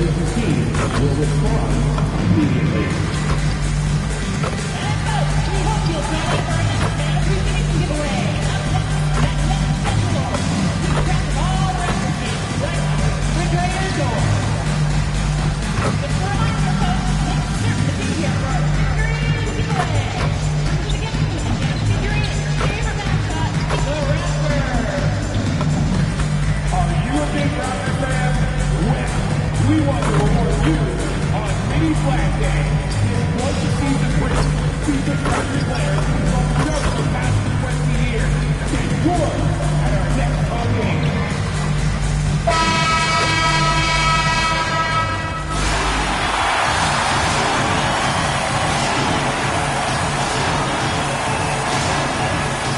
opposition team will respond immediately. We want to reward you on Mini Flag Day. This once a season win. Season record players from just the past 20 years. Get yours at our next home game.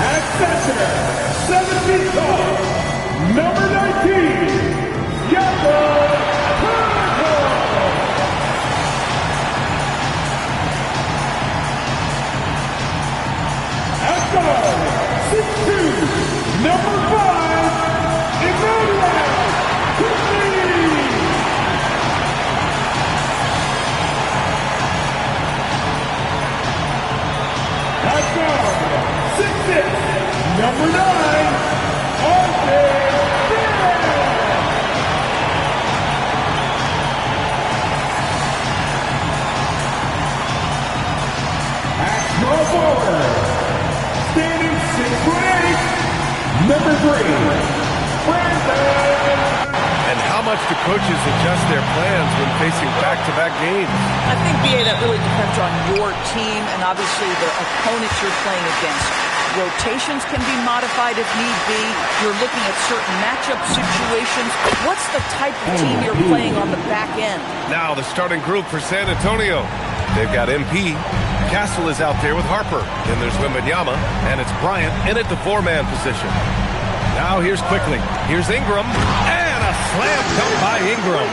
At center, 17 tall, number 19, Yako. Number 5, Emmanuel. At guard, 6'6", number 9, Austin. At small forward, standing 6'8", number 3, Brandon. And how much do coaches adjust their plans when facing back-to-back games? I think, BA, that really depends on your team and obviously the opponents you're playing against. Rotations can be modified if need be. You're looking at certain matchup situations. What's the type of team you're playing on the back end? Now the starting group for San Antonio. They've got MP. Castle is out there with Harper. Then there's Wembanyama, and it's Bryant in at the 4-man position. Now here's Quickly. Here's Ingram, and a slam dunk by Ingram.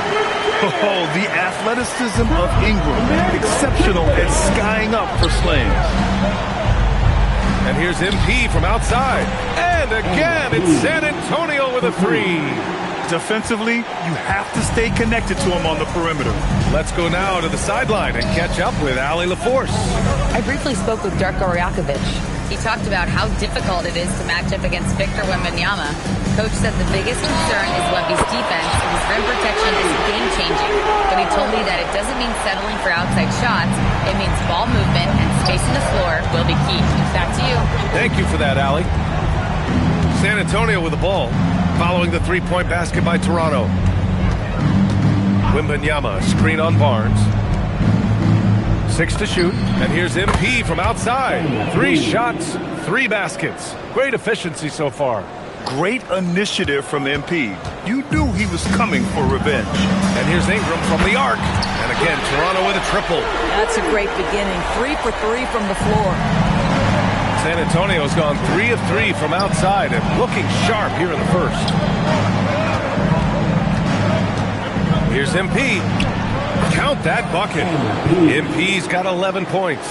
Oh, the athleticism of Ingram. Exceptional at skying up for slams. And here's MP from outside. And again, it's San Antonio with a 3. Defensively, you have to stay connected to him on the perimeter. Let's go now to the sideline and catch up with Allie LaForce. I briefly spoke with Darko Rajakovic. He talked about how difficult it is to match up against Victor Wembanyama. Coach said the biggest concern is Wemby's defense. His rim protection is game-changing. But he told me that it doesn't mean settling for outside shots. It means ball movement and spacing the floor will be key. Back to you. Thank you for that, Allie. San Antonio with the ball, following the three-point basket by Toronto. Wembanyama, screen on Barnes. 6 to shoot, and here's MP from outside. 3 shots, 3 baskets. Great efficiency so far. Great initiative from MP. You knew he was coming for revenge. And here's Ingram from the arc. And again, Toronto with a triple. That's a great beginning. 3 for 3 from the floor. San Antonio's gone 3 of 3 from outside and looking sharp here in the first. Here's MP. Count that bucket. MP's got 11 points.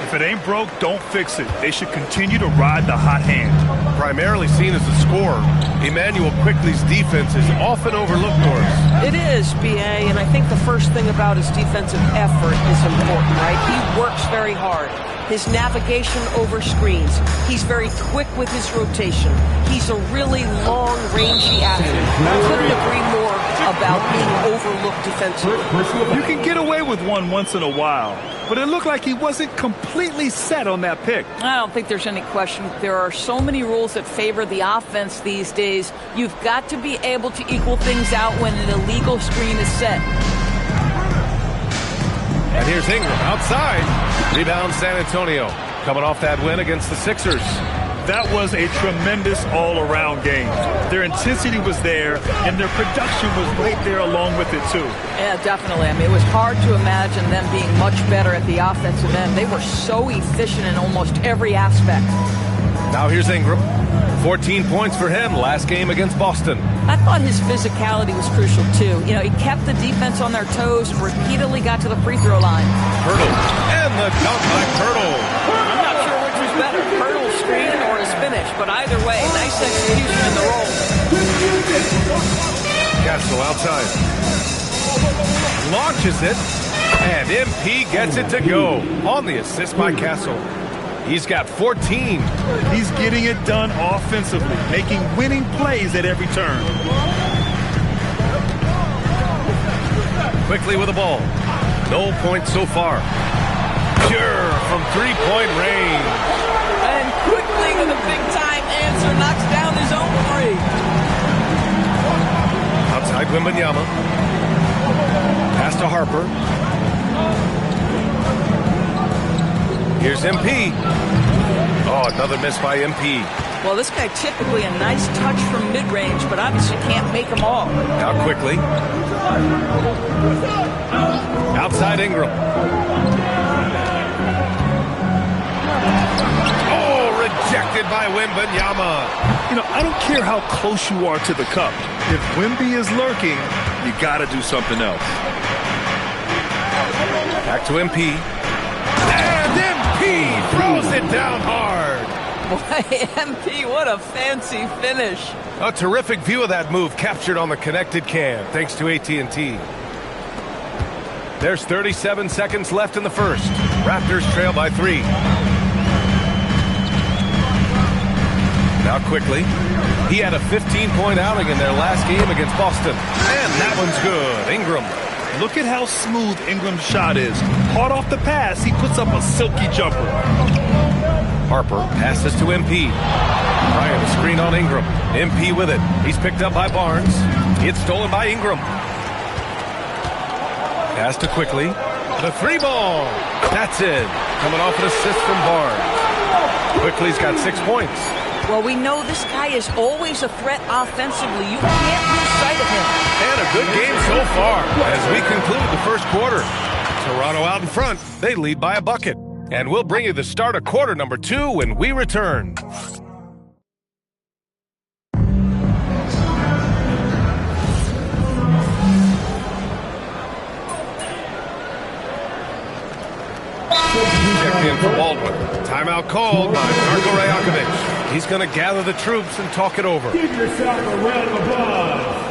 If it ain't broke, don't fix it. They should continue to ride the hot hand. Primarily seen as a scorer, Emmanuel Quickly's defense is often overlooked, Norris. It is, BA, and I think the first thing about his defensive effort is important, right? He works very hard. His navigation over screens. He's very quick with his rotation. He's a really long-rangey athlete. I couldn't agree more about being overlooked defensively. You can get away with one once in a while, but it looked like he wasn't completely set on that pick. I don't think there's any question. There are so many rules that favor the offense these days. You've got to be able to equal things out when an illegal screen is set. And here's Ingram outside. Rebound San Antonio. Coming off that win against the Sixers. That was a tremendous all-around game. Their intensity was there, and their production was right there along with it, too. Yeah, definitely. I mean, it was hard to imagine them being much better at the offensive end. They were so efficient in almost every aspect. Now here's Ingram. 14 points for him last game against Boston. I thought his physicality was crucial, too. You know, he kept the defense on their toes and repeatedly got to the free throw line. Pirtle. And the dunk by Pirtle. I'm not sure which was better, Pirtle's screen or his finish, but either way, nice execution in the roll. Castle outside. launches it, and MP gets it to go on the assist by Castle. He's got 14. He's getting it done offensively, making winning plays at every turn. Quickly with the ball. No points so far. Pure from three-point range. And quickly with a big-time answer, knocks down his own three. Outside Wembanyama. Pass to Harper. Here's MP. Oh, another miss by MP. Well, this guy typically a nice touch from mid-range, but obviously can't make them all. Now quickly. Outside Ingram. Oh, rejected by Wembanyama. You know, I don't care how close you are to the cup. If Wemby is lurking, you got to do something else. Back to MP. And MP throws it down hard. Boy, MP, what a fancy finish. A terrific view of that move captured on the connected cam, thanks to AT&T. There's 37 seconds left in the first. Raptors trail by 3. Now quickly. He had a 15-point outing in their last game against Boston. And that one's good. Ingram. Look at how smooth Ingram's shot is. Hard off the pass, he puts up a silky jumper. Harper passes to MP. Bryant a screen on Ingram. MP with it. He's picked up by Barnes. It's stolen by Ingram. Pass to quickly. The 3-ball. That's it. Coming off an assist from Barnes. Quickly's got 6 points. Well, we know this guy is always a threat offensively. You can't lose sight of him. And a good game so far as we conclude the first quarter. Toronto out in front. They lead by a bucket. And we'll bring you the start of quarter number 2 when we return. Checked in for Baldwin. Timeout called by Darko Rajakovic. He's going to gather the troops and talk it over. Give yourself a round of applause.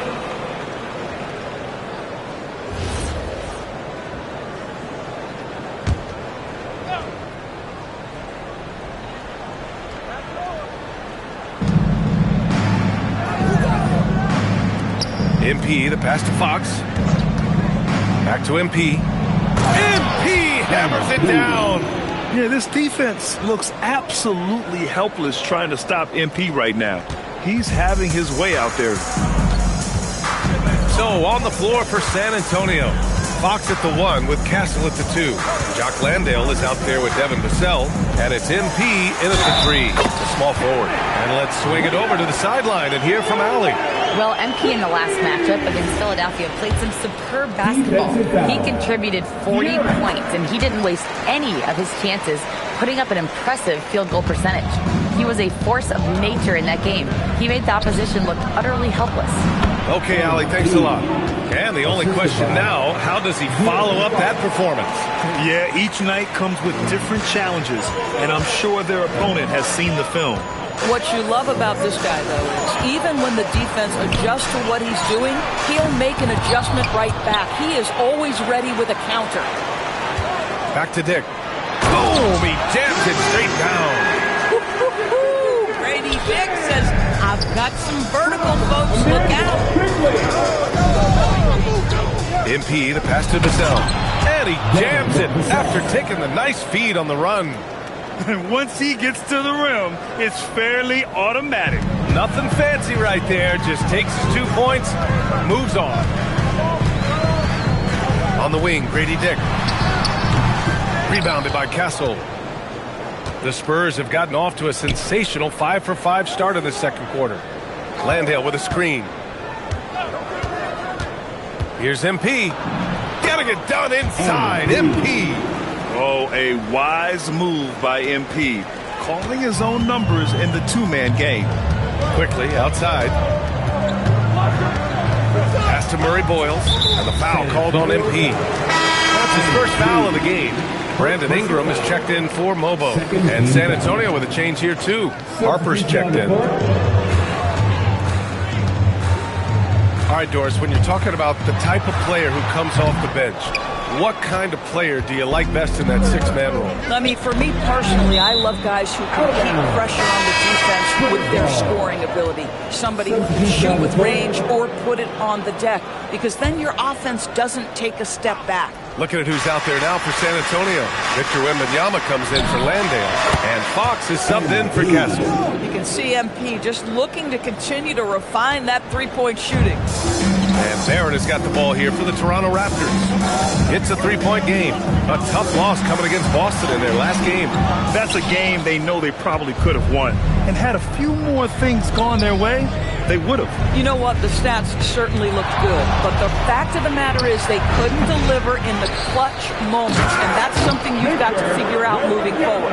MP, the pass to Fox. Back to MP. MP hammers it down. Yeah, this defense looks absolutely helpless trying to stop MP right now. He's having his way out there. So on the floor for San Antonio. Fox at the 1 with Castle at the 2. Jock Landale is out there with Devin Vassell. And it's MP in at the 3. The small forward. And let's swing it over to the sideline and hear from Allie. Well, MP in the last matchup against Philadelphia played some superb basketball. He contributed 40 points, and he didn't waste any of his chances, putting up an impressive field goal percentage. He was a force of nature in that game. He made the opposition look utterly helpless. Okay, Allie, thanks a lot. And the only question now, how does he follow up that performance? Yeah, each night comes with different challenges, and I'm sure their opponent has seen the film. What you love about this guy, though, is even when the defense adjusts to what he's doing, he'll make an adjustment right back. He is always ready with a counter. Back to Dick. Boom! He jams it straight down. Grady Dick says, I've got some vertical, folks. Look out. MP, the pass to Vassell. And he jams it after taking the nice feed on the run. And once he gets to the rim, it's fairly automatic. Nothing fancy right there. Just takes his 2 points, moves on. On the wing, Grady Dick. Rebounded by Castle. The Spurs have gotten off to a sensational 5-for-5 start in the second quarter. Landale with a screen. Here's MP. Getting it done inside. MP. Oh, a wise move by MP, calling his own numbers in the two-man game. Quickly outside. Pass to Murray Boyles, and the foul called on MP. That's his first foul of the game. Brandon Ingram is checked in for Mobo. And San Antonio with a change here, too. Harper's checked in. All right, Doris, when you're talking about the type of player who comes off the bench, what kind of player do you like best in that six-man role? I mean, for me personally, I love guys who can keep pressure on the defense with their scoring ability. Somebody who can shoot with range or put it on the deck, because then your offense doesn't take a step back. Looking at who's out there now for San Antonio. Victor Wembanyama comes in for Landale, and Fox is subbed in for Castle. You can see MP just looking to continue to refine that three-point shooting. And Barrett has got the ball here for the Toronto Raptors. It's a three-point game. A tough loss coming against Boston in their last game. That's a game they know they probably could have won. And had a few more things gone their way, they would have. You know what? The stats certainly looked good. But the fact of the matter is they couldn't deliver in the clutch moments. And that's something you've got to figure out moving forward.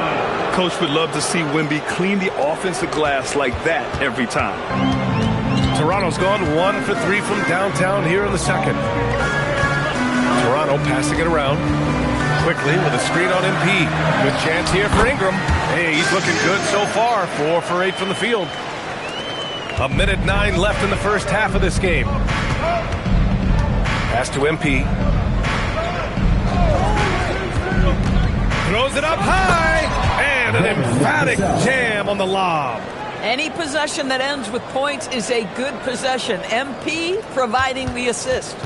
Coach would love to see Wemby clean the offensive glass like that every time. Toronto's gone 1 for 3 from downtown here in the second. Toronto passing it around quickly with a screen on MP. Good chance here for Ingram. Hey, he's looking good so far. 4 for 8 from the field. 1:09 left in the first half of this game. Pass to MP. Throws it up high. And an emphatic jam on the lob. Any possession that ends with points is a good possession. MP providing the assist.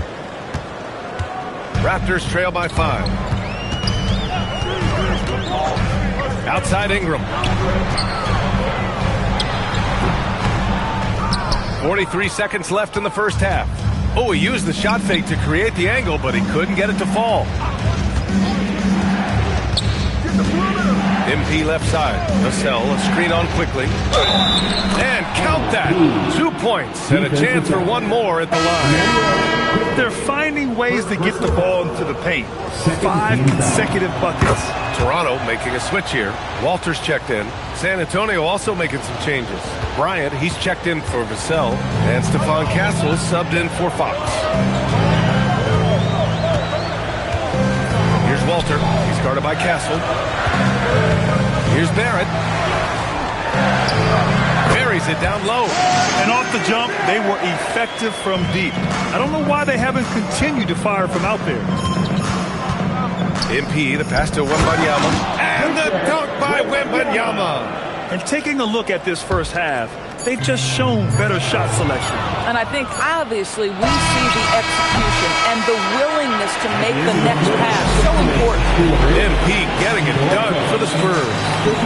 Raptors trail by 5. Outside Ingram. 43 seconds left in the first half. Oh, he used the shot fake to create the angle, but he couldn't get it to fall. MP left side. Vassell, a screen on quickly. And count that. 2 points and a chance for one more at the line. They're finding ways to get the ball into the paint. 5 consecutive buckets. Toronto making a switch here. Walters checked in. San Antonio also making some changes. Bryant, he's checked in for Vassell. And Stephon Castle is subbed in for Fox. Here's Walter. He's guarded by Castle. Here's Barrett. Buries it down low. And off the jump, they were effective from deep. I don't know why they haven't continued to fire from out there. MP, the pass to Wembanyama. And the dunk by Wembanyama. And taking a look at this first half, they've just shown better shot selection. And I think obviously we see the execution and the willingness to make the next pass so important. MP getting it done for the Spurs.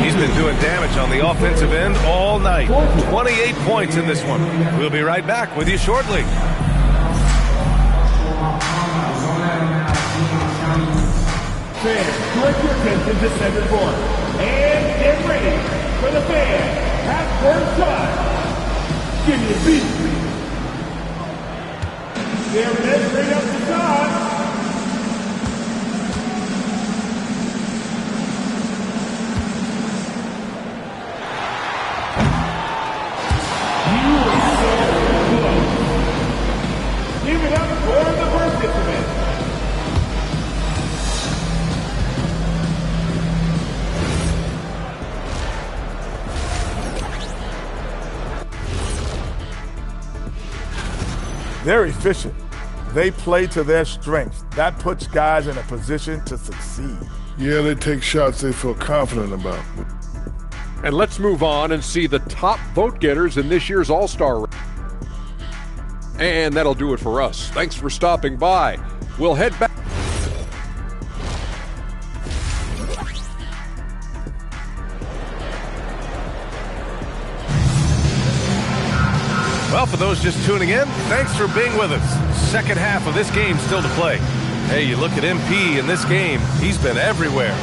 He's been doing damage on the offensive end all night. 28 points in this one. We'll be right back with you shortly. Fans, direct your attention to center court. And get ready for the fans. Half-court shot. Give me a beat. There it is, bring up the shot. You are so close. Give it up for the first instrument. They're efficient. They play to their strengths. That puts guys in a position to succeed. Yeah, they take shots they feel confident about. And let's move on and see the top vote getters in this year's All-Star race. And that'll do it for us. Thanks for stopping by. We'll head back. Well, for those just tuning in, thanks for being with us. Second half of this game still to play. Hey, you look at MP in this game, he's been everywhere.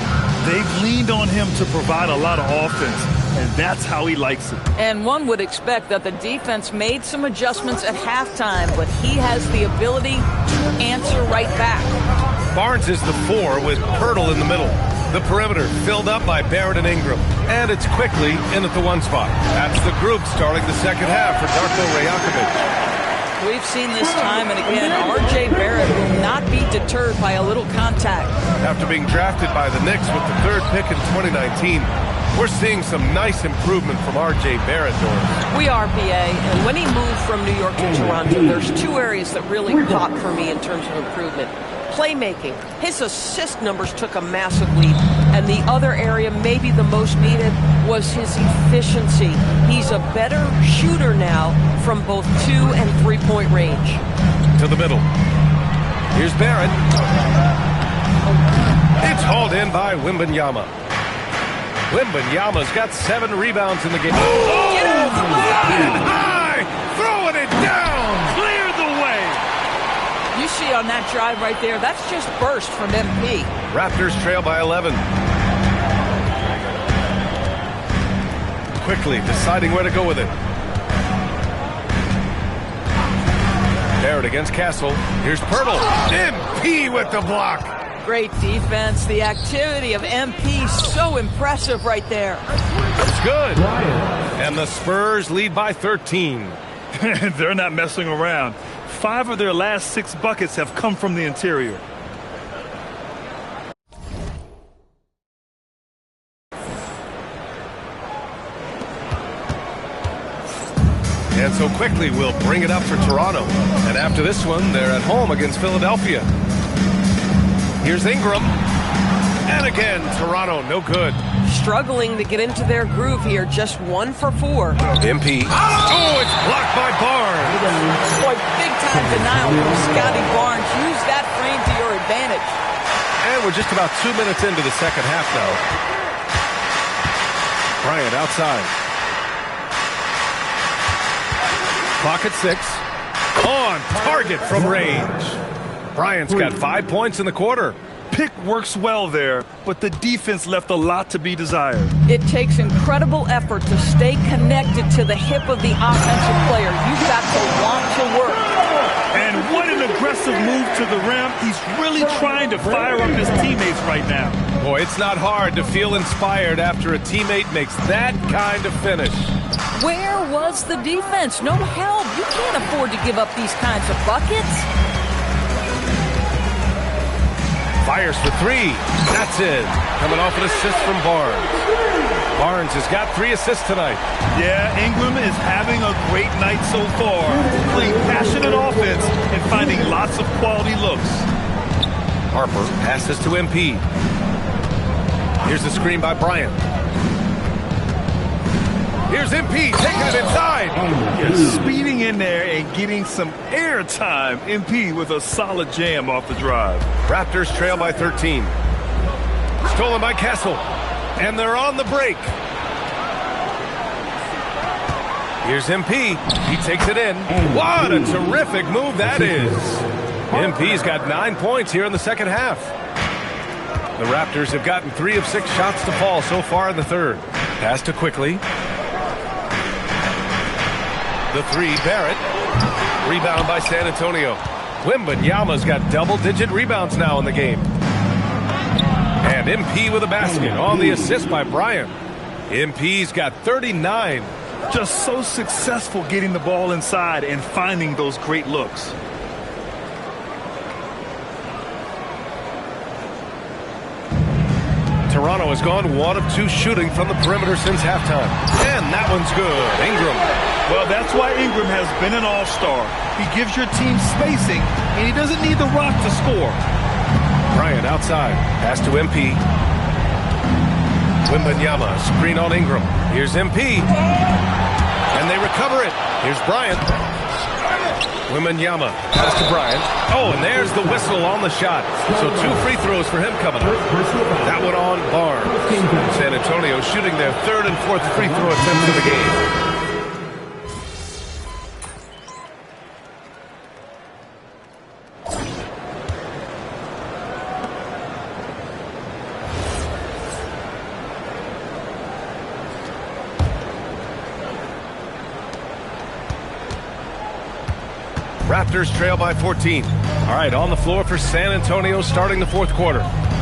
They've leaned on him to provide a lot of offense, and that's how he likes it. And one would expect that the defense made some adjustments at halftime, but he has the ability to answer right back. Barnes is the 4 with Pirtle in the middle. The perimeter filled up by Barrett and Ingram. And it's quickly in at the 1 spot. That's the group starting the second half for Darko Rajakovic. We've seen this time and again, R.J. Barrett will not be deterred by a little contact. After being drafted by the Knicks with the 3rd pick in 2019, We're seeing some nice improvement from R.J. Barrett, Doris. We are, BA, and when he moved from New York to Toronto, there's two areas that really popped for me in terms of improvement. Playmaking. His assist numbers took a massive leap, and the other area, maybe the most needed, was his efficiency. He's a better shooter now from both 2- and 3-point range. To the middle. Here's Barrett. It's hauled in by Wembanyama. Wembanyama's got 7 rebounds in the game. Get out of the way! High! Throwing it down! Clear the way! You see on that drive right there, that's just burst from MP. Raptors trail by 11. Quickly deciding where to go with it. Barrett against Castle. Here's Pirtle. MP with the block. Great defense. The activity of MP, so impressive right there. It's good. And the Spurs lead by 13. They're not messing around. 5 of their last 6 buckets have come from the interior. And so quickly we'll bring it up for Toronto. And after this one, they're at home against Philadelphia. Here's Ingram. And again, Toronto, no good. Struggling to get into their groove here, just 1 for 4. MP. Oh, it's blocked by Barnes. Boy, big-time denial from Scotty Barnes. Use that frame to your advantage. And we're just about 2 minutes into the second half now. Bryant outside. Clock at 6. On target from range. Bryant's got 5 points in the quarter. Pick works well there, but the defense left a lot to be desired. It takes incredible effort to stay connected to the hip of the offensive player. You've got to want to work. And what an aggressive move to the rim. He's really trying to fire up his teammates right now. Boy, it's not hard to feel inspired after a teammate makes that kind of finish. Where was the defense? No help. You can't afford to give up these kinds of buckets. Fires for 3. That's it. Coming off an assist from Barnes. Barnes has got 3 assists tonight. Yeah, Ingram is having a great night so far. Playing passionate offense and finding lots of quality looks. Harper passes to MP. Here's the screen by Bryant. Here's MP taking it inside. Yes, speeding in there and getting some air time. MP with a solid jam off the drive. Raptors trail by 13. Stolen by Castle. And they're on the break. Here's MP. He takes it in. What a terrific move that is. MP's got 9 points here in the second half. The Raptors have gotten 3 of 6 shots to fall so far in the third. Pass to Quickly. The 3, Barrett. Rebound by San Antonio. Wembanyama's got double-digit rebounds now in the game. And MP with a basket on the assist by Bryant. MP's got 39. Just so successful getting the ball inside and finding those great looks. Toronto has gone 1 of 2 shooting from the perimeter since halftime. And that one's good. Ingram. Well, that's why Ingram has been an all-star. He gives your team spacing, and he doesn't need the rock to score. Bryant outside. Pass to MP. Wembanyama, screen on Ingram. Here's MP. And they recover it. Here's Bryant. Wembanyama. Pass to Bryant. Oh, and there's the whistle on the shot. So 2 free throws for him coming up. That one on Barnes. San Antonio shooting their 3rd and 4th free throw attempts of the game. Raptors trail by 14. All right, on the floor for San Antonio starting the 4th quarter.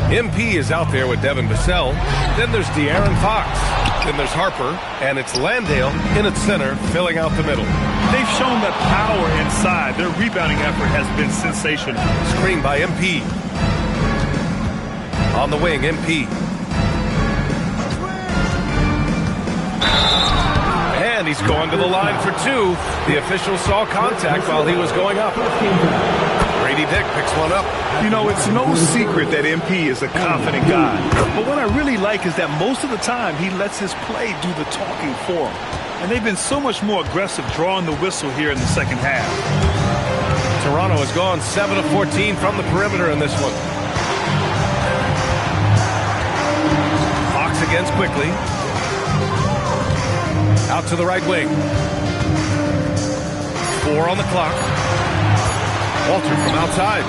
MP is out there with Devin Vassell. Then there's De'Aaron Fox. Then there's Harper. And it's Landale in its center, filling out the middle. They've shown that power inside. Their rebounding effort has been sensational. Screen by MP. On the wing, MP. And he's going to the line for two. The official saw contact while he was going up. Brady Dick picks one up. You know, it's no secret that MP is a confident guy. But what I really like is that most of the time he lets his play do the talking for him. And they've been so much more aggressive drawing the whistle here in the second half. Toronto has gone 7 of 14 from the perimeter in this one. Fox against quickly. Out to the right wing. 4 on the clock. Walter from outside.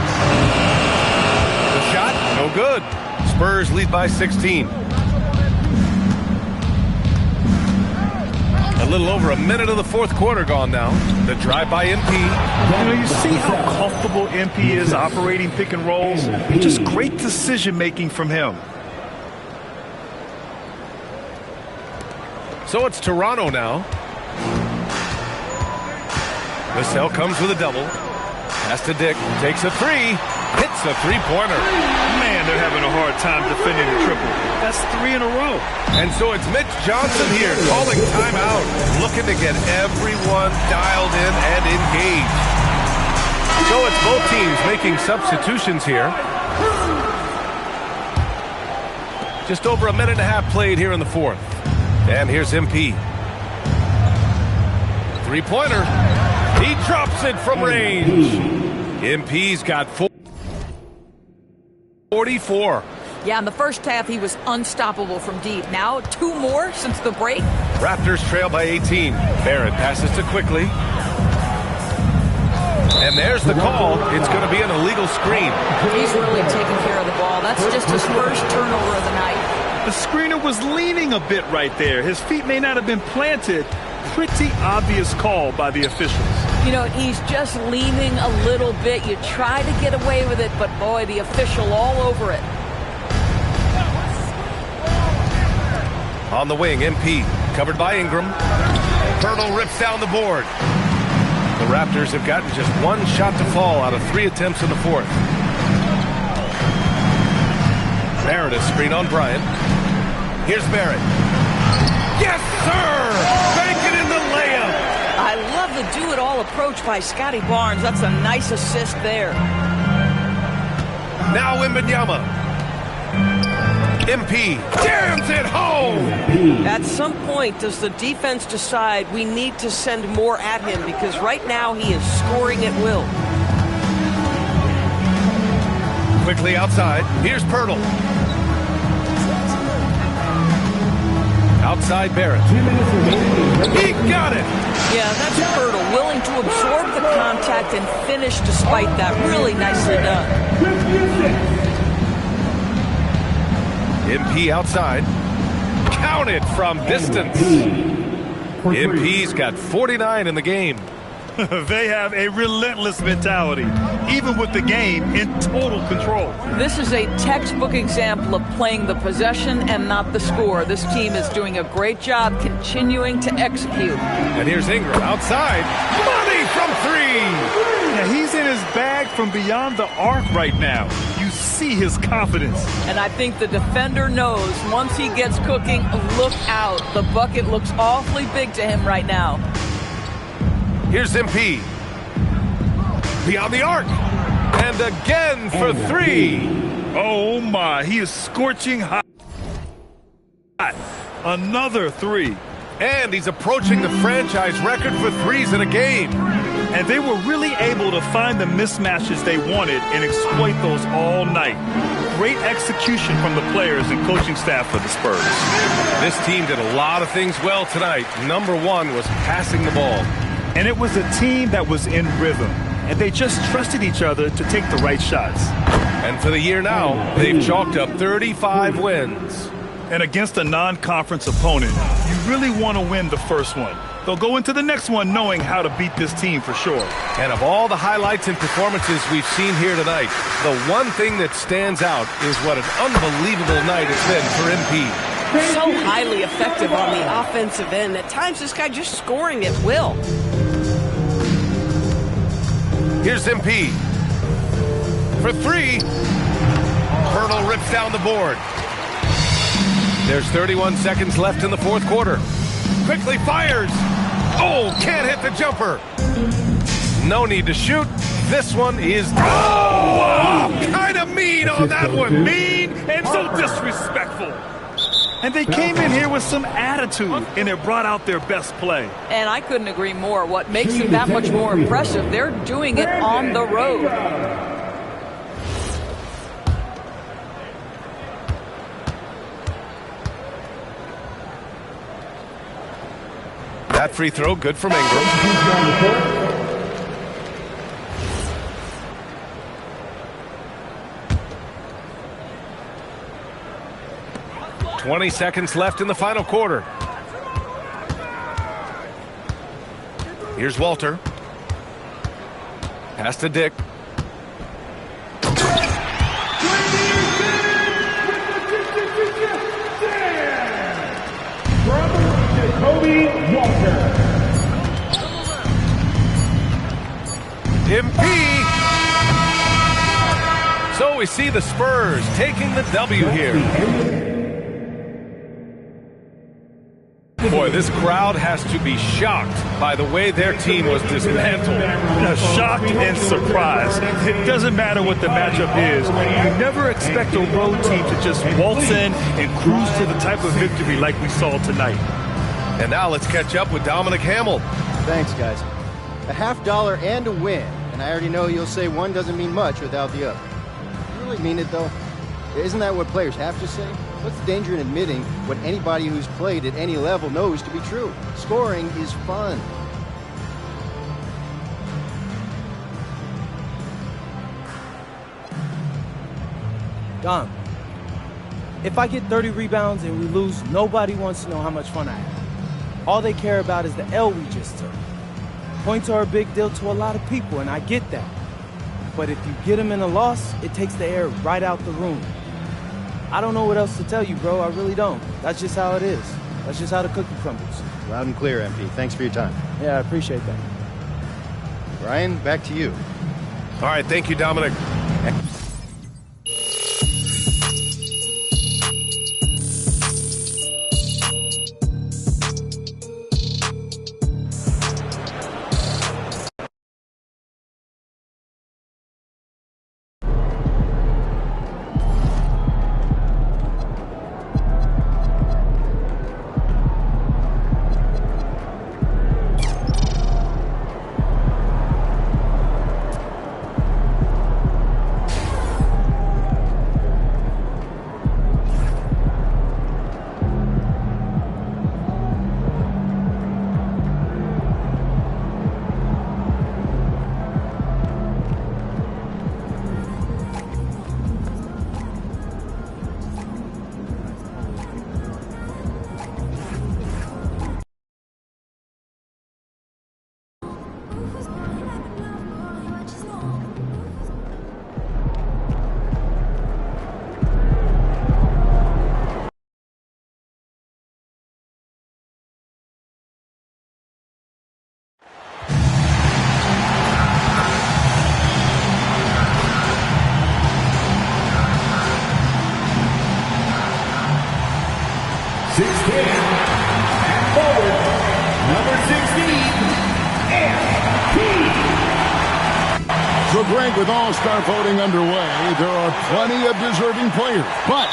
The shot, no good. Spurs lead by 16. A little over a minute of the fourth quarter gone now. The drive by MP. You know, you see how comfortable MP is operating pick and rolls. Just great decision making from him. So it's Toronto now. Vassell comes with a double. Pass to Dick. Takes a three. Hits a three-pointer. Man, they're having a hard time defending the triple. That's 3 in a row. And so it's Mitch Johnson here calling timeout. Looking to get everyone dialed in and engaged. So it's both teams making substitutions here. Just over a minute and a half played here in the fourth. And here's MP. Three-pointer. He drops it from range. MP's got 44. Yeah, in the first half, he was unstoppable from deep. Now, 2 more since the break. Raptors trail by 18. Barrett passes to quickly. And there's the call. It's going to be an illegal screen. He's really taking care of the ball. That's just his first turnover of the night. The screener was leaning a bit right there. His feet may not have been planted. Pretty obvious call by the officials. You know, he's just leaning a little bit. You try to get away with it, but boy, the official all over it. On the wing, MP, covered by Ingram. Pirtle rips down the board. The Raptors have gotten just 1 shot to fall out of 3 attempts in the fourth. Meredith screen on Bryant. Here's Barrett. Yes, sir! Bank it in the layup! I love the do-it-all approach by Scotty Barnes. That's a nice assist there. Now Wembanyama. MP jams it home! At some point, does the defense decide we need to send more at him? Because right now, he is scoring at will. Quickly outside. Here's Pirtle. Outside Barrett. He got it! Yeah, that's Pirtle, willing to absorb the contact and finish despite that. Really nicely done. MP outside. Counted from distance. MP's got 49 in the game. They have a relentless mentality, even with the game in total control. This is a textbook example of playing the possession and not the score. This team is doing a great job continuing to execute. And here's Ingram outside. Money from 3! Yeah, he's in his bag from beyond the arc right now. You see his confidence. And I think the defender knows once he gets cooking, look out. The bucket looks awfully big to him right now. Here's MP. Beyond the arc. And again for 3. Oh, my. He is scorching hot. Another 3. And he's approaching the franchise record for threes in a game. And they were really able to find the mismatches they wanted and exploit those all night. Great execution from the players and coaching staff for the Spurs. This team did a lot of things well tonight. Number 1 was passing the ball. And it was a team that was in rhythm. And they just trusted each other to take the right shots. And for the year now, they've chalked up 35 wins. And against a non-conference opponent, you really want to win the first one. They'll go into the next one knowing how to beat this team for sure. And of all the highlights and performances we've seen here tonight, the one thing that stands out is what an unbelievable night it's been for MP. So highly effective on the offensive end. At times, this guy just scoring at will. Here's MP. For 3. Pirtle rips down the board. There's 31 seconds left in the fourth quarter. Quickly fires. Oh, can't hit the jumper. No need to shoot. This one is... Oh, kind of mean on that one. Mean and so disrespectful. And they came in here with some attitude, and it brought out their best play. And I couldn't agree more. What makes them that much more impressive, they're doing it on the road. That free throw, good from Ingram. 20 seconds left in the final quarter. Here's Walter. Pass to Dick. MP. So we see the Spurs taking the W here. Boy, this crowd has to be shocked by the way their team was dismantled. Shocked and surprised. It doesn't matter what the matchup is. You never expect a road team to just waltz in and cruise to the type of victory like we saw tonight. And now let's catch up with Dominic Hamill. Thanks, guys. A $50 and a win. And I already know you'll say one doesn't mean much without the other. You really mean it, though? Isn't that what players have to say? What's the danger in admitting what anybody who's played at any level knows to be true? Scoring is fun. Dom, if I get 30 rebounds and we lose, nobody wants to know how much fun I had. All they care about is the L we just took. Points are a big deal to a lot of people, and I get that. But if you get them in a loss, it takes the air right out the room. I don't know what else to tell you, bro. I really don't. That's just how it is. That's just how the cookie crumbles. Loud and clear, MP. Thanks for your time. Yeah, I appreciate that. Brian, back to you. All right, thank you, Dominic. So, Greg, with All-Star voting underway, there are plenty of deserving players, but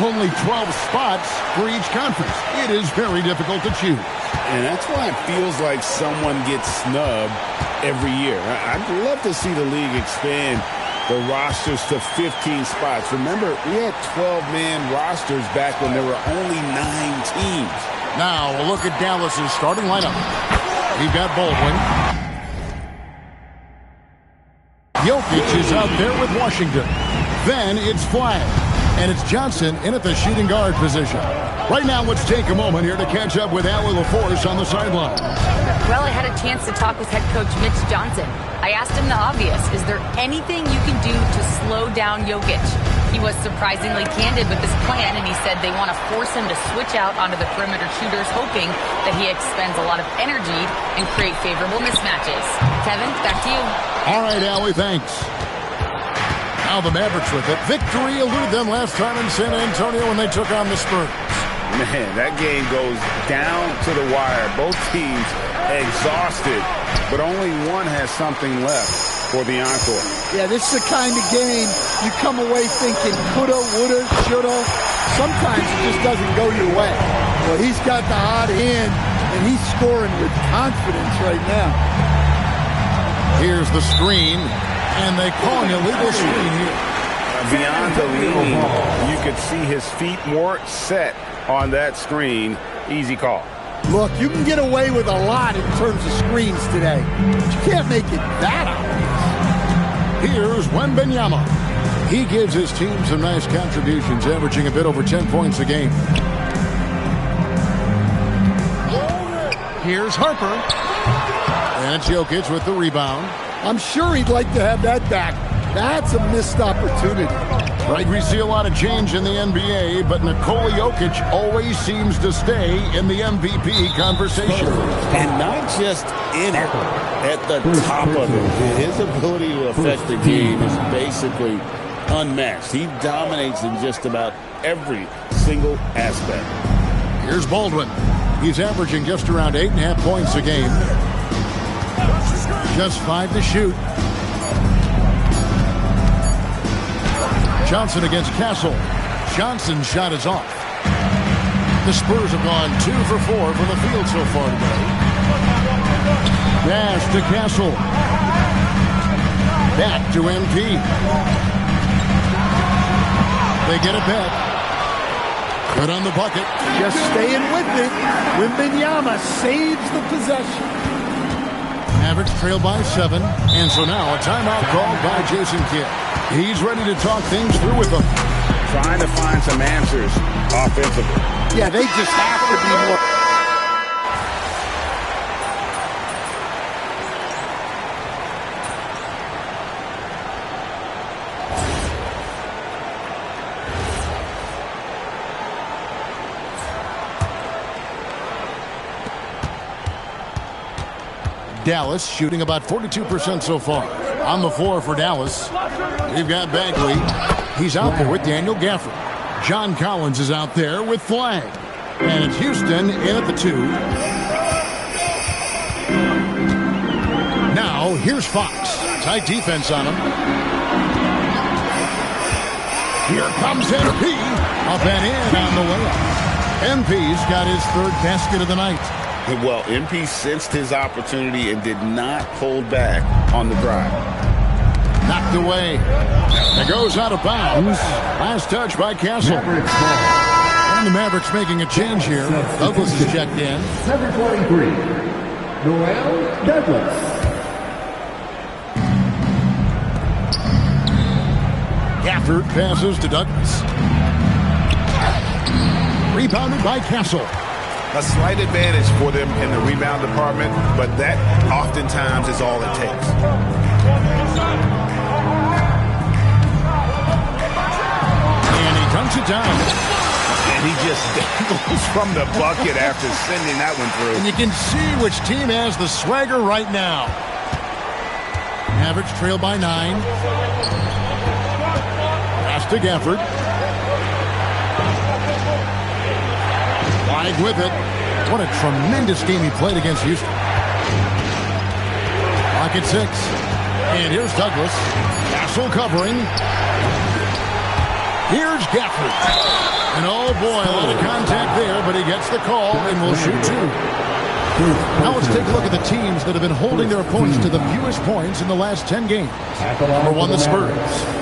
only 12 spots for each conference. It is very difficult to choose. And that's why it feels like someone gets snubbed every year. I'd love to see the league expand the rosters to 15 spots. Remember, we had 12-man rosters back when there were only 9 teams. Now, we'll look at Dallas's starting lineup. We've got Baldwin. Jokic is out there with Washington. Then it's Flag. And it's Johnson in at the shooting guard position. Right now, let's take a moment here to catch up with Allie LaForce on the sideline. Well, I had a chance to talk with head coach Mitch Johnson. I asked him the obvious. Is there anything you can do to slow down Jokic? He was surprisingly candid with his plan, and he said they want to force him to switch out onto the perimeter shooters, hoping that he expends a lot of energy and create favorable mismatches. Kevin, back to you. All right, Allie, thanks. Now the Mavericks with it. Victory eluded them last time in San Antonio when they took on the Spurs. Man, that game goes down to the wire. Both teams exhausted, but only one has something left for the encore. Yeah, this is the kind of game you come away thinking coulda, woulda, shoulda. Sometimes it just doesn't go your way. Well, he's got the hot hand, and he's scoring with confidence right now. Here's the screen, and they call an illegal screen here. Beyond the lean, you could see his feet more set on that screen. Easy call. Look, you can get away with a lot in terms of screens today, but you can't make it that obvious. Here's Wembanyama. He gives his team some nice contributions, averaging a bit over 10 points a game. Here's Harper. And it's Jokic with the rebound. I'm sure he'd like to have that back. That's a missed opportunity. Right, we see a lot of change in the NBA, but Nikola Jokic always seems to stay in the MVP conversation. And not just in it, at the top of it. His ability to affect the game is basically unmatched. He dominates in just about every single aspect. Here's Baldwin. He's averaging just around 8.5 points a game. Just 5 to shoot. Johnson against Castle. Johnson's shot is off. The Spurs have gone 2 for 4 from the field so far today. Pass to Castle. Back to MP. They get it back. Good on the bucket. Just staying with it. Wembanyama saves the possession. Mavericks trail by 7. And so now a timeout called by Jason Kidd. He's ready to talk things through with them. Trying to find some answers offensively. Yeah, they just have to be more. Dallas shooting about 42% so far. On the floor for Dallas, we've got Bagley. He's out there with Daniel Gafford. John Collins is out there with Flag. And it's Houston in at the 2. Now, here's Fox. Tight defense on him. Here comes MP. Up and in on the layup. MP's got his 3rd basket of the night. Well, MP sensed his opportunity and did not hold back on the drive. Knocked away. It goes out of bounds. Last touch by Castle. And the Mavericks making a change here. Douglas is checked in. Number 23, Noel Douglas. Gafford passes to Douglas. Rebounded by Castle. A slight advantage for them in the rebound department, but that oftentimes is all it takes. And he dunks it down. And he just dangles from the bucket after sending that one through. And you can see which team has the swagger right now. Mavericks trail by 9. Pass to Gafford. Flag with it. What a tremendous game he played against Houston. Clock at 6. And here's Douglas. Castle covering. Here's Gafford. And oh boy, a lot of contact there, but he gets the call and will shoot 2. Now let's take a look at the teams that have been holding their opponents to the fewest points in the last 10 games. Number 1, the Spurs.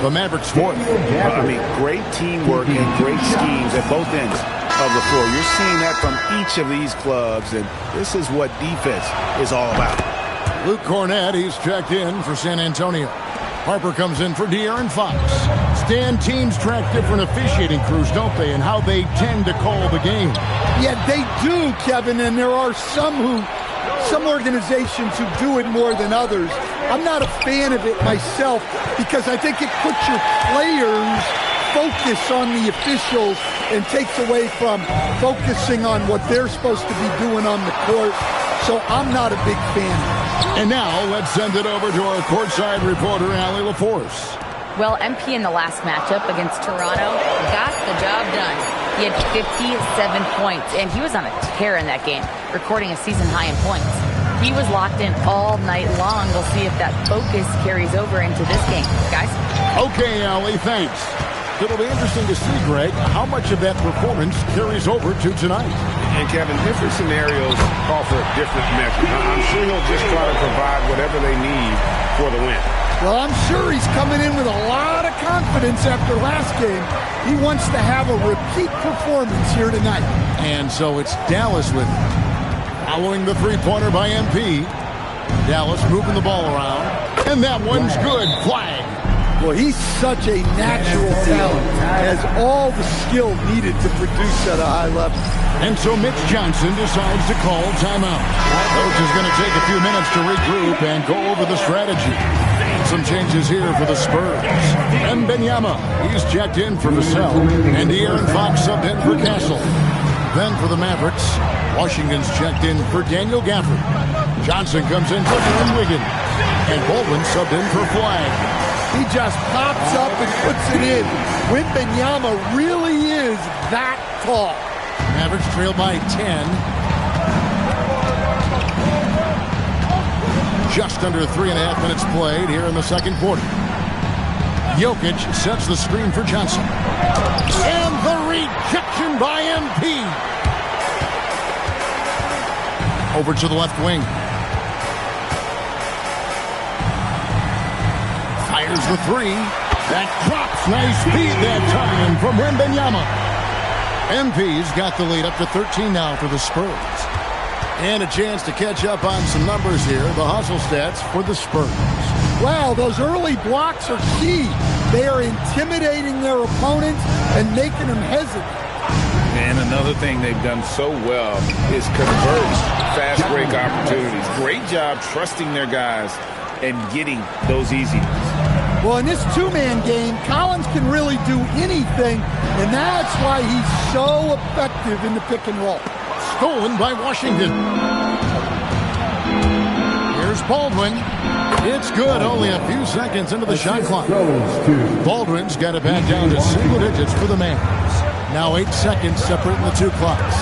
The Mavericks 4th. I mean, great teamwork and great schemes at both ends of the floor. You're seeing that from each of these clubs, and this is what defense is all about. Luke Cornett, he's checked in for San Antonio. Harper comes in for De'Aaron Fox. Stan, teams track different officiating crews, don't they, and how they tend to call the game. Yeah, they do, Kevin, and there are some organizations who do it more than others. I'm not a fan of it myself because I think it puts your players focus on the officials and takes away from focusing on what they're supposed to be doing on the court. So I'm not a big fan. And now let's send it over to our courtside reporter, Allie LaForce. Well, MP in the last matchup against Toronto got the job done. He had 57 points, and he was on a tear in that game, recording a season high in points. He was locked in all night long. We'll see if that focus carries over into this game. Guys? Okay, Allie, thanks. It'll be interesting to see, Greg, how much of that performance carries over to tonight. And, Kevin, different scenarios call for a different measure. I'm sure he'll just try to provide whatever they need for the win. Well, I'm sure he's coming in with a lot of confidence after last game. He wants to have a repeat performance here tonight. And so it's Dallas with it. Following the three-pointer by MP. Dallas moving the ball around. And that one's good. Flag. Well, he's such a natural talent. Has all the skill needed to produce at a high level. And so Mitch Johnson decides to call timeout. Coach is going to take a few minutes to regroup and go over the strategy. Some changes here for the Spurs. And Benyama, he's checked in for Vassell. And De'Aaron Fox subbed in for Castle. Then for the Mavericks, Washington's checked in for Daniel Gafford. Johnson comes in for Aaron Wiggins. And Baldwin subbed in for Flag. He just pops up and puts it in. Wembanyama really is that tall. Mavericks trail by 10. Just under 3.5 minutes played here in the second quarter. Jokic sets the screen for Johnson. And the rejection by MP. Over to the left wing. Fires the three. That drops. Nice speed that time from Wembanyama. MP's got the lead up to 13 now for the Spurs. And a chance to catch up on some numbers here. The hustle stats for the Spurs. Wow, those early blocks are key. They are intimidating their opponents and making them hesitant. And another thing they've done so well is convert fast break opportunities. Great job trusting their guys and getting those easy ones. Well, in this two-man game, Collins can really do anything, and that's why he's so effective in the pick and roll. Stolen by Washington. Here's Baldwin. It's good, only a few seconds into the shot clock. Baldwin's got it back down to single digits for the Mavs. Now 8 seconds separating the two clocks.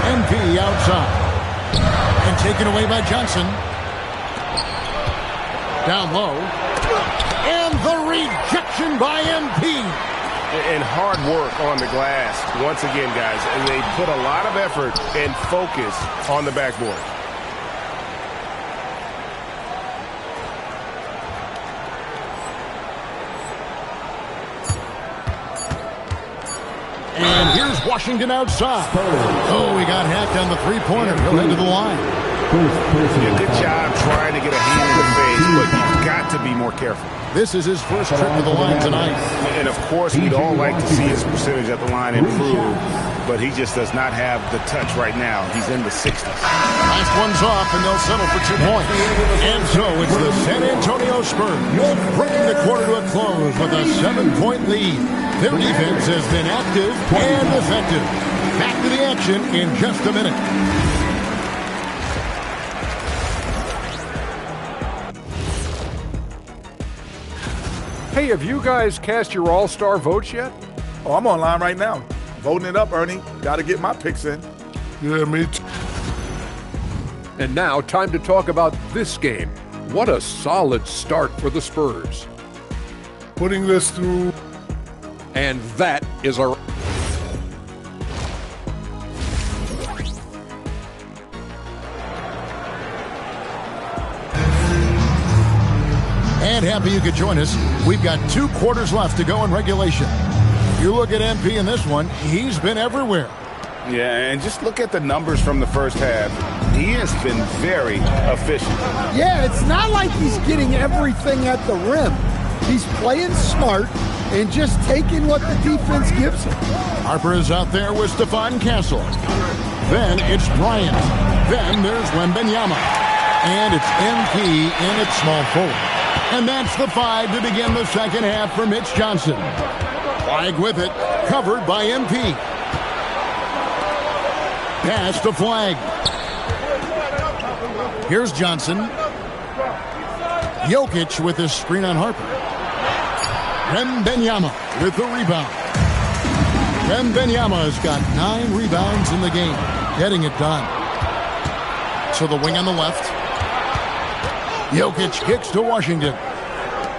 MP outside. And taken away by Johnson. Down low. And the rejection by MP. And hard work on the glass once again, guys. And they put a lot of effort and focus on the backboard. And here's Washington outside. Oh, he got hacked on the three-pointer. He'll head to the line. Yeah, good job trying to get a hand in the face, but you've got to be more careful. This is his first trip to the line tonight. And, of course, we'd all like to see his percentage at the line improve, but he just does not have the touch right now. He's in the 60s. Last one's off, and they'll settle for 2 points. And so it's the San Antonio Spurs bringing the quarter to a close with a 7-point lead. Their defense has been active and effective. Back to the action in just a minute. Hey, have you guys cast your all-star votes yet? Oh, I'm online right now. Voting it up, Ernie. Got to get my picks in. Yeah, me too. And now, time to talk about this game. What a solid start for the Spurs. Putting this through. And that is our... And happy you could join us. We've got 2 quarters left to go in regulation. You look at MP in this one, he's been everywhere. Yeah, and just look at the numbers from the first half. He has been very efficient. Yeah, it's not like he's getting everything at the rim. He's playing smart and just taking what the defense gives him. Harper is out there with Stephon Castle. Then it's Bryant. Then there's Wembanyama. And it's MP in its small forward. And that's the 5 to begin the second half for Mitch Johnson. Flag with it, covered by MP. Pass to Flag. Here's Johnson. Jokic with his screen on Harper. Wembanyama with the rebound. Wembanyama has got 9 rebounds in the game, getting it done. To the wing on the left. Jokic kicks to Washington.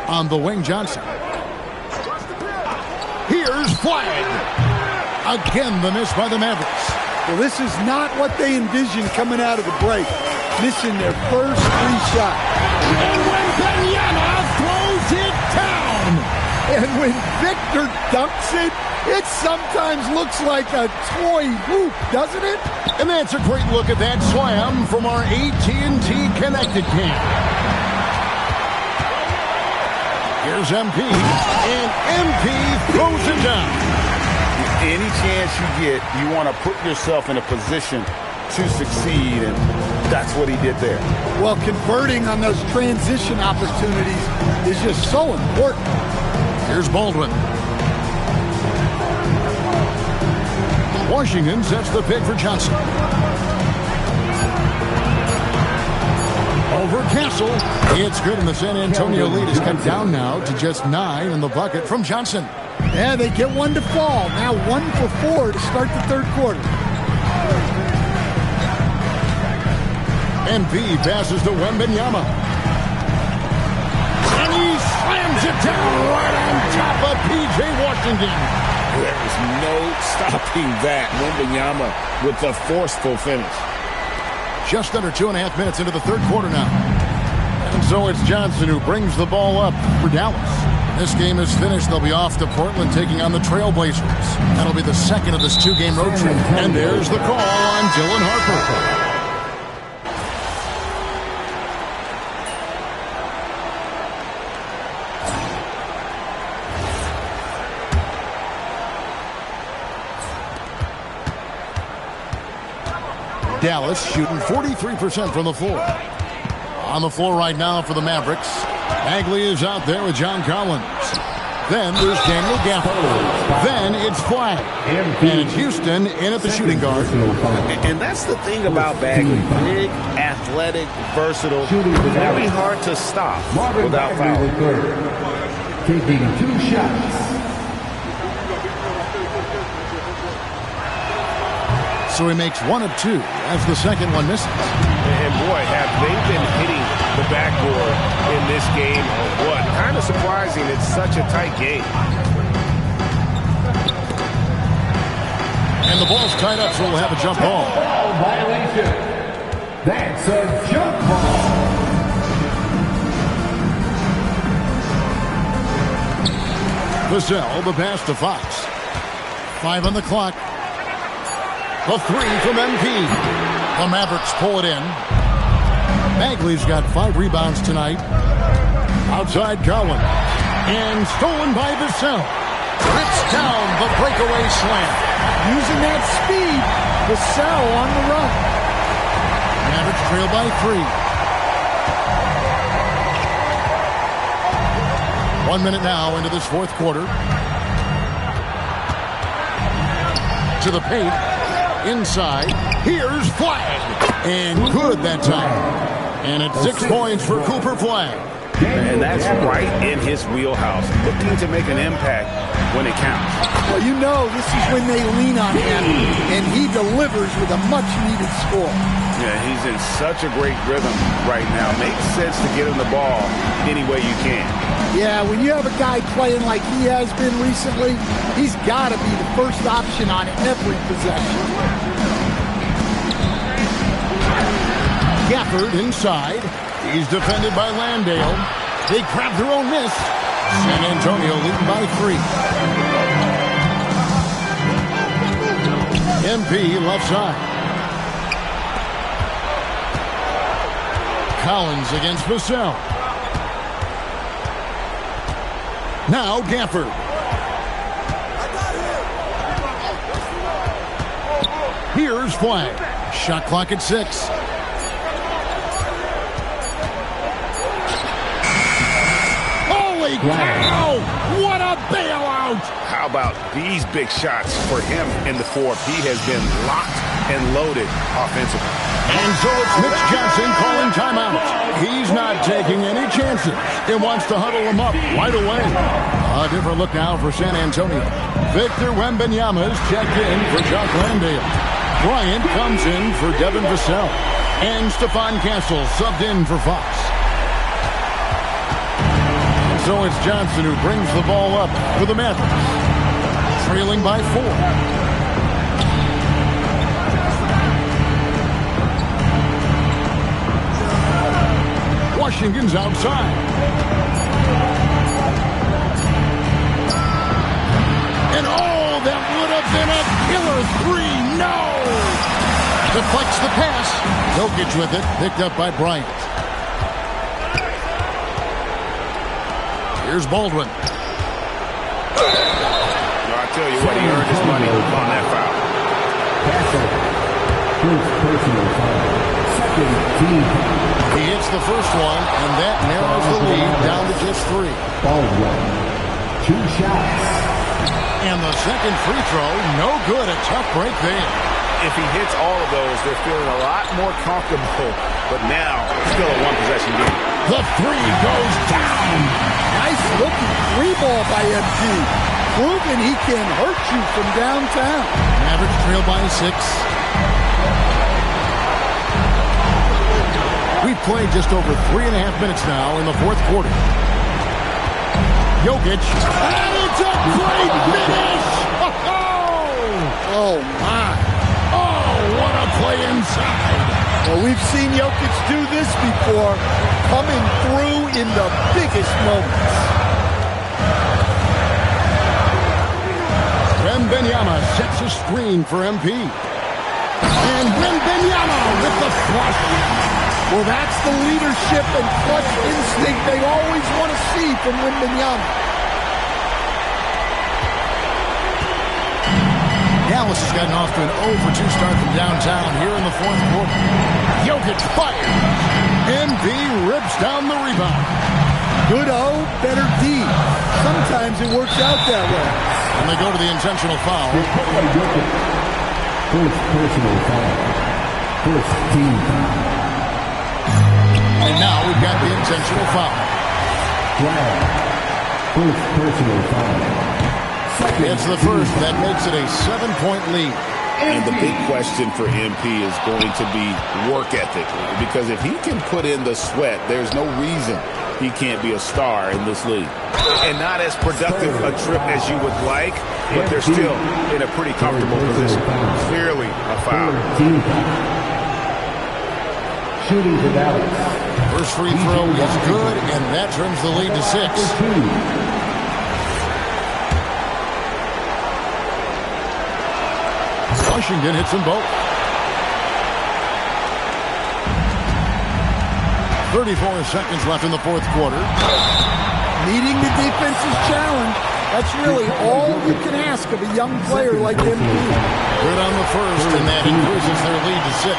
On the wing, Johnson. Here's flag. Again, the miss by the Mavericks. Well, this is not what they envisioned coming out of the break. Missing their first 3 shots. And Wembanyama throws it down. And when Victor dunks it, it sometimes looks like a toy hoop, doesn't it? And that's a great look at that slam from our AT&T Connected Cam. Here's MP, and MP throws it down. Any chance you get, you want to put yourself in a position to succeed, and that's what he did there. Well, converting on those transition opportunities is just so important. Here's Baldwin. Washington sets the pick for Johnson. Over Castle. It's good, and the San Antonio lead is cut down now to just 9 in the bucket from Johnson. Yeah, they get 1 to fall. Now 1 for 4 to start the third quarter. MP passes to Wembanyama. And he slams it down right on top of P.J. Washington. There's no stopping that. Wembanyama with the forceful finish. Just under 2.5 minutes into the third quarter now. And so it's Johnson who brings the ball up for Dallas. This game is finished. They'll be off to Portland taking on the Trailblazers. That'll be the second of this 2-game road trip. And there's the call on Dylan Harper. Dallas shooting 43% from the floor. On the floor right now for the Mavericks. Bagley is out there with John Collins. Then there's Daniel Gafford. Then it's Flag. And it's Houston in at the shooting guard. And that's the thing about Bagley. Big, athletic, versatile. Very hard to stop without fouling. Taking 2 shots. So he makes 1 of 2 as the second one misses. And boy, have they been hitting the backboard in this game or what? Kind of surprising. It's such a tight game. And the ball's tied up, so we'll have a jump ball. Violation. That's a jump ball. Vassell, the pass to Fox. 5 on the clock. The 3 from MP. The Mavericks pull it in. Bagley's got 5 rebounds tonight. Outside Garland. And stolen by Vassell. Rips down the breakaway slam. Using that speed, Vassell on the run. Mavericks trail by 3. 1 minute now into this fourth quarter. To the paint. Inside. Here's Flag. And good that time. And it's 6 points for Cooper Flag. And that's right in his wheelhouse. Looking to make an impact when it counts. Well, you know this is when they lean on him, and he delivers with a much-needed score. Yeah, he's in such a great rhythm right now. Makes sense to get him the ball any way you can. Yeah, when you have a guy playing like he has been recently, he's got to be the first option on every possession. Gafford inside. He's defended by Landale. They grab their own miss. San Antonio leading by 3. MP left side. Collins against Vassell. Now Gafford. Here's Flag. Shot clock at 6. Holy cow! What a bailout! How about these big shots for him in the fourth? He has been locked and loaded offensively. And so it's Mitch Johnson calling timeout. He's not taking any chances. He wants to huddle them up right away. A different look now for San Antonio. Victor Wembanyama is checked in for Jock Landale. Bryant comes in for Devin Vassell. And Stephon Castle subbed in for Fox. And so it's Johnson who brings the ball up for the Mavericks. Trailing by 4. Washington's outside. And oh, that would have been a killer 3. No! Deflects the pass. Jokic with it. Picked up by Bryant. Here's Baldwin. I tell you what, he earned his money on that foul. First personal foul. Second team. He hits the first one, and that narrows the lead down to just 3. Baldwin. 2 shots. And the second free throw, no good. A tough break there. If he hits all of those, they're feeling a lot more comfortable. But now, still a one-possession game. The 3 goes down. Nice looking 3-ball by MG. Proving he can hurt you from downtown. Mavericks trail by 6. We've played just over 3.5 minutes now in the fourth quarter. Jokic. And it's a great finish! Oh, my. Oh, what a play inside. Well, we've seen Jokic do this before, coming through in the biggest moments. Wembanyama sets a screen for MP. And Wembanyama with the flush. Well, that's the leadership and clutch instinct they always want to see from Wembanyama. Dallas has gotten off to an 0-for-2 start from downtown here in the fourth quarter. Jokic fires. MB rips down the rebound. Good O, better D. Sometimes it works out that way. And they go to the intentional foul. First personal foul. First team foul. And now we've got the intentional foul. First personal foul. It's the first. That makes it a 7-point lead. And the big question for MP is going to be work ethic. Because if he can put in the sweat, there's no reason he can't be a star in this league. And not as productive a trip as you would like, but they're still in a pretty comfortable position. Clearly a foul. Shooting for Dallas. First free throw is good, and that turns the lead to 6. Washington hits them both. 34 seconds left in the fourth quarter. Meeting the defense's challenge. That's really all you can ask of a young player like MP. Good on the first, and that increases their lead to 6.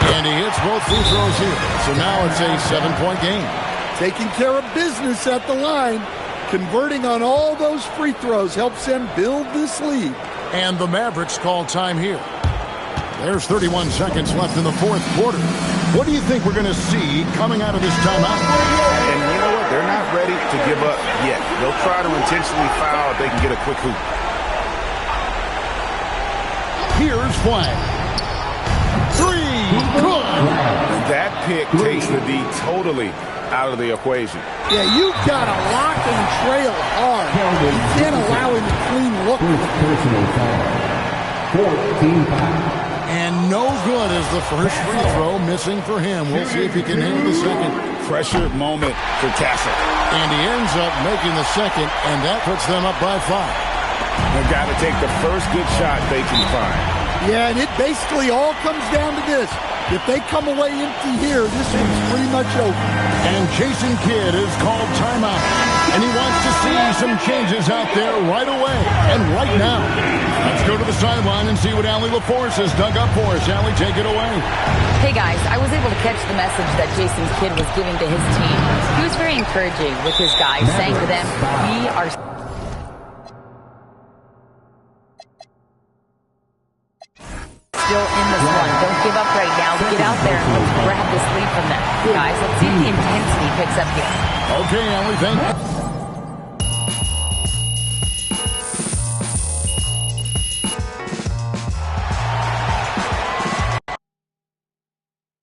And he hits both free throws here. So now it's a 7-point game. Taking care of business at the line. Converting on all those free throws helps them build this lead. And the Mavericks call time here. There's 31 seconds left in the fourth quarter. What do you think we're going to see coming out of this timeout? And you know what? They're not ready to give up yet. They'll try to intentionally foul if they can get a quick hoop. Here's Flag. 3, good. That pick takes the D totally out of the equation. Yeah, you've got to lock and trail hard. You can't allow him to clean look. Personal foul. 14 foul. And no good as the first free throw missing for him. We'll see if he can handle the second. Pressure moment for Castle. And he ends up making the second, and that puts them up by 5. They've got to take the first good shot they can find. Yeah, and it basically all comes down to this. If they come away empty here, this one's pretty much over. And Jason Kidd is called timeout. And he wants to see some changes out there right away and right now. Let's go to the sideline and see what Allie LaForce has dug up for us. Allie, take it away. Hey guys, I was able to catch the message that Jason's kid was giving to his team. He was very encouraging with his guys, saying to them, we are still in this one. Don't give up right now. Get out there and let's grab this lead from them. Guys, let's see if the intensity picks up here. Okay, Allie, thank you.